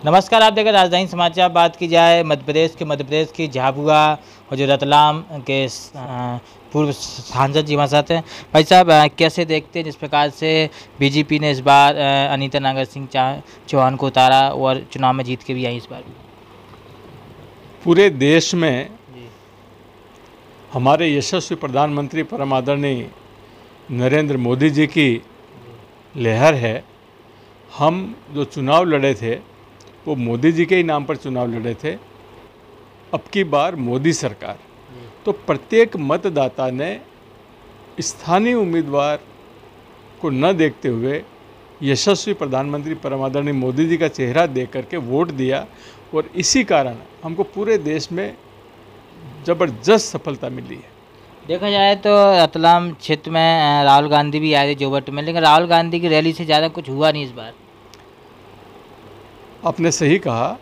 नमस्कार, आप देख रहे राजधानी समाचार। बात की जाए मध्य प्रदेश की झाबुआ और जो रतलाम के पूर्व सांसद जी हमारे साथ हैं। भाई साहब, कैसे देखते हैं जिस प्रकार से बीजेपी ने इस बार अनीता नागर सिंह चौहान को उतारा और चुनाव में जीत के भी आई इस बार भी? पूरे देश में जी हमारे यशस्वी प्रधानमंत्री परम आदरणीय नरेंद्र मोदी जी की लहर है। हम जो चुनाव लड़े थे वो मोदी जी के ही नाम पर चुनाव लड़े थे। अब की बार मोदी सरकार, तो प्रत्येक मतदाता ने स्थानीय उम्मीदवार को न देखते हुए यशस्वी प्रधानमंत्री परम आदरणीय मोदी जी का चेहरा देख करके वोट दिया और इसी कारण हमको पूरे देश में ज़बरदस्त सफलता मिली है। देखा जाए तो रतलाम क्षेत्र में राहुल गांधी भी आए थे जोबट में, लेकिन राहुल गांधी की रैली से ज़्यादा कुछ हुआ नहीं इस बार। आपने सही कहा,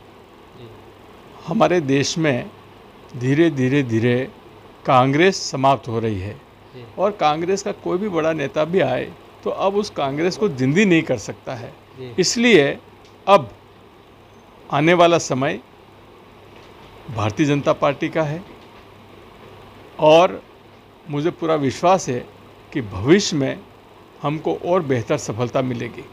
हमारे देश में धीरे धीरे कांग्रेस समाप्त हो रही है और कांग्रेस का कोई भी बड़ा नेता भी आए तो अब उस कांग्रेस को जिंदा नहीं कर सकता है। इसलिए अब आने वाला समय भारतीय जनता पार्टी का है और मुझे पूरा विश्वास है कि भविष्य में हमको और बेहतर सफलता मिलेगी।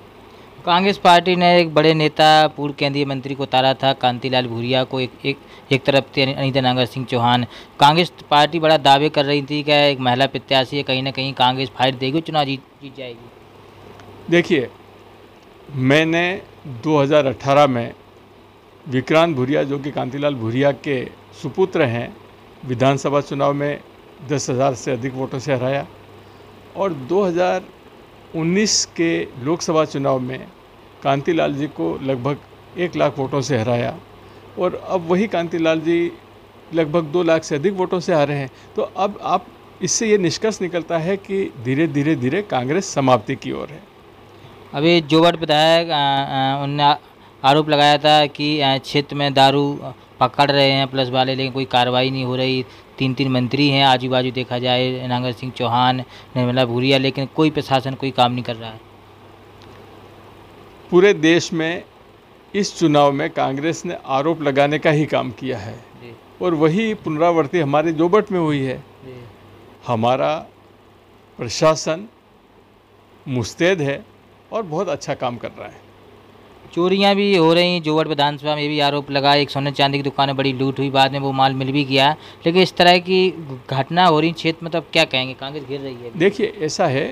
कांग्रेस पार्टी ने एक बड़े नेता पूर्व केंद्रीय मंत्री को उतारा था, कांतिलाल भूरिया को। एक तरफ थी अनीता नागर सिंह चौहान। कांग्रेस पार्टी बड़ा दावे कर रही थी कि एक महिला प्रत्याशी है, कहीं ना कहीं कांग्रेस फाइट देगी, चुनाव जीत जाएगी। देखिए, मैंने 2018 में विक्रांत भूरिया, जो कि कांतिलाल भूरिया के सुपुत्र हैं, विधानसभा चुनाव में 10,000 से अधिक वोटों से हराया और 2019 के लोकसभा चुनाव में कांतिलाल जी को लगभग 1 लाख वोटों से हराया और अब वही कांतिलाल जी लगभग 2 लाख से अधिक वोटों से हारे हैं। तो अब आप इससे ये निष्कर्ष निकलता है कि धीरे धीरे कांग्रेस समाप्ति की ओर है। अभी जोबट विधायक उनने आरोप लगाया था कि क्षेत्र में दारू पकड़ रहे हैं पुलिस वाले, लेकिन कोई कार्रवाई नहीं हो रही। 3 मंत्री हैं आजू बाजू, देखा जाए नागर सिंह चौहान, निर्मला भूरिया, लेकिन कोई प्रशासन कोई काम नहीं कर रहा है। पूरे देश में इस चुनाव में कांग्रेस ने आरोप लगाने का ही काम किया है और वही पुनरावृत्ति हमारे जोबट में हुई है। हमारा प्रशासन मुस्तैद है और बहुत अच्छा काम कर रहा है। चोरियां भी हो रही जोबट विधानसभा में, भी आरोप लगा। एक सोने चांदी की दुकान में बड़ी लूट हुई, बाद में वो माल मिल भी गया, लेकिन इस तरह की घटना हो रही क्षेत्र में, तो अब क्या कहेंगे, कांग्रेस घिर रही है? देखिए, ऐसा है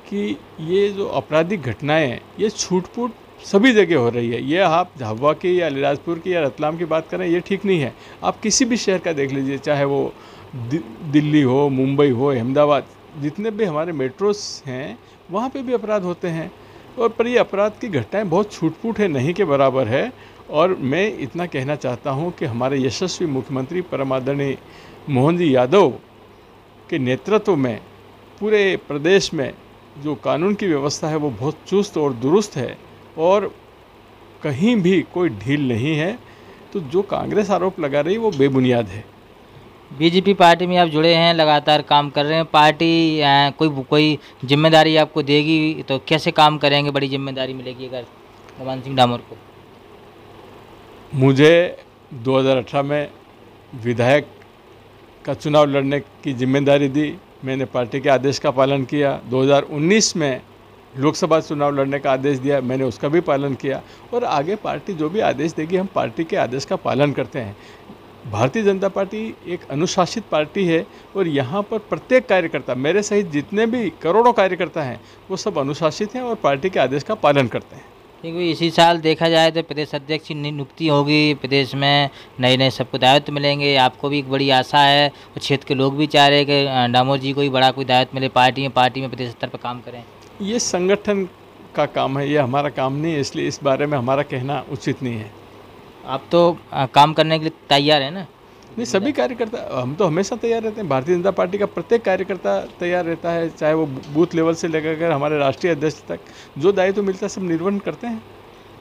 कि ये जो आपराधिक घटनाएं हैं ये छूट-फूट सभी जगह हो रही है। ये आप झाबुआ की या अलीराजपुर की या रतलाम की बात करें, ये ठीक नहीं है। आप किसी भी शहर का देख लीजिए, चाहे वो दिल्ली हो, मुंबई हो, अहमदाबाद, जितने भी हमारे मेट्रोस हैं वहाँ पे भी अपराध होते हैं और पर ये अपराध की घटनाएं बहुत छूट-फूट है, नहीं के बराबर है। और मैं इतना कहना चाहता हूँ कि हमारे यशस्वी मुख्यमंत्री परम आदरणीय मोहन जी यादव के नेतृत्व में पूरे प्रदेश में जो कानून की व्यवस्था है वो बहुत चुस्त और दुरुस्त है और कहीं भी कोई ढील नहीं है। तो जो कांग्रेस आरोप लगा रही है वो बेबुनियाद है। बीजेपी पार्टी में आप जुड़े हैं, लगातार काम कर रहे हैं। पार्टी कोई जिम्मेदारी आपको देगी तो कैसे काम करेंगे? बड़ी जिम्मेदारी मिलेगी अगर गुमान सिंह डामोर को? मुझे 2018 में विधायक का चुनाव लड़ने की जिम्मेदारी दी, मैंने पार्टी के आदेश का पालन किया। 2019 में लोकसभा चुनाव लड़ने का आदेश दिया, मैंने उसका भी पालन किया और आगे पार्टी जो भी आदेश देगी हम पार्टी के आदेश का पालन करते हैं। भारतीय जनता पार्टी एक अनुशासित पार्टी है और यहाँ पर प्रत्येक कार्यकर्ता, मेरे सहित जितने भी करोड़ों कार्यकर्ता हैं, वो सब अनुशासित हैं और पार्टी के आदेश का पालन करते हैं। क्योंकि इसी साल देखा जाए तो प्रदेश अध्यक्ष की नियुक्ति होगी, प्रदेश में नए सबको दायित्व मिलेंगे। आपको भी एक बड़ी आशा है और क्षेत्र के लोग भी चाह रहे हैं कि डामोर जी को भी बड़ा कोई दायित्व मिले, पार्टी में प्रदेश स्तर पर काम करें। ये संगठन का काम है, ये हमारा काम नहीं है, इसलिए इस बारे में हमारा कहना उचित नहीं है। आप तो काम करने के लिए तैयार हैं ना? नहीं, सभी कार्यकर्ता, हम तो हमेशा तैयार रहते हैं। भारतीय जनता पार्टी का प्रत्येक कार्यकर्ता तैयार रहता है, चाहे वो बूथ लेवल से लेकर हमारे राष्ट्रीय अध्यक्ष तक जो दायित्व मिलता है सब निर्वहन करते हैं।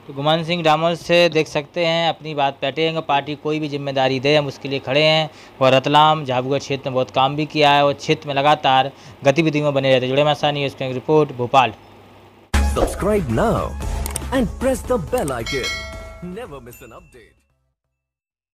तो गुमान सिंह डामोर से देख सकते हैं, अपनी बात बैठेंगे, पार्टी कोई भी जिम्मेदारी दे हम उसके लिए खड़े हैं। और रतलाम झाबुआ क्षेत्र में बहुत काम भी किया है और क्षेत्र में लगातार गतिविधियों में बने रहते। जुड़े हमारे साथ न्यूज़ की report, Bhopal. Subscribe now and press the bell icon. never miss an update.